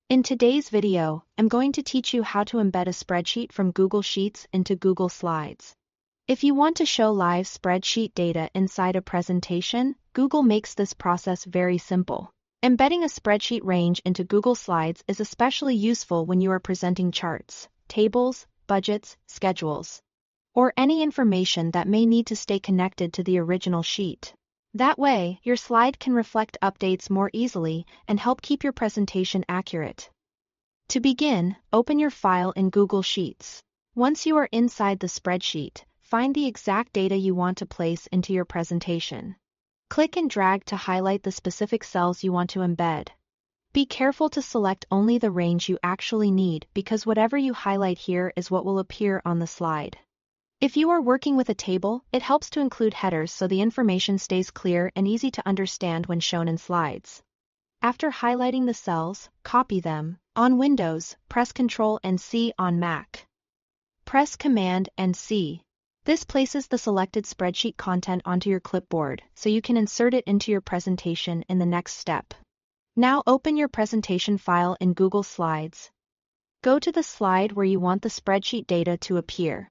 In today's video, I'm going to teach you how to embed a spreadsheet from Google Sheets into Google Slides. If you want to show live spreadsheet data inside a presentation, Google makes this process very simple. Embedding a spreadsheet range into Google Slides is especially useful when you are presenting charts, tables, budgets, schedules, or any information that may need to stay connected to the original sheet. That way, your slide can reflect updates more easily and help keep your presentation accurate. To begin, open your file in Google Sheets. Once you are inside the spreadsheet, find the exact data you want to place into your presentation. Click and drag to highlight the specific cells you want to embed. Be careful to select only the range you actually need because whatever you highlight here is what will appear on the slide. If you are working with a table, it helps to include headers so the information stays clear and easy to understand when shown in slides. After highlighting the cells, copy them. On Windows, press Ctrl and C on Mac. Press Command and C. This places the selected spreadsheet content onto your clipboard so you can insert it into your presentation in the next step. Now open your presentation file in Google Slides. Go to the slide where you want the spreadsheet data to appear.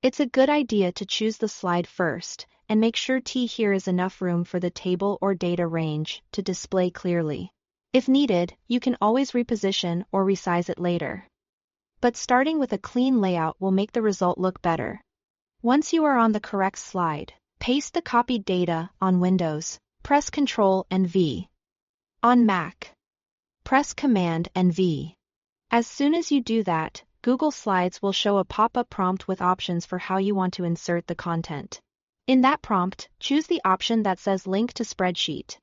It's a good idea to choose the slide first, and make sure here is enough room for the table or data range to display clearly. If needed, you can always reposition or resize it later. But starting with a clean layout will make the result look better. Once you are on the correct slide, paste the copied data. On Windows, press Ctrl and V. On Mac, press Command and V. As soon as you do that, Google Slides will show a pop-up prompt with options for how you want to insert the content. In that prompt, choose the option that says Link to Spreadsheet.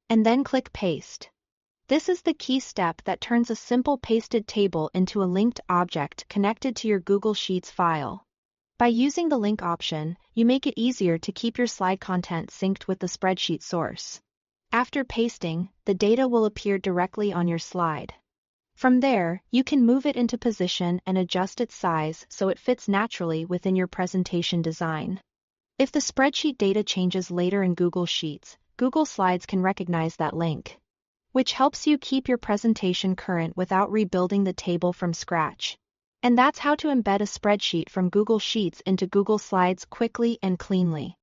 And then click Paste. This is the key step that turns a simple pasted table into a linked object connected to your Google Sheets file. By using the link option, you make it easier to keep your slide content synced with the spreadsheet source. After pasting, the data will appear directly on your slide. From there, you can move it into position and adjust its size so it fits naturally within your presentation design. If the spreadsheet data changes later in Google Sheets, Google Slides can recognize that link, which helps you keep your presentation current without rebuilding the table from scratch. And that's how to embed a spreadsheet from Google Sheets into Google Slides quickly and cleanly.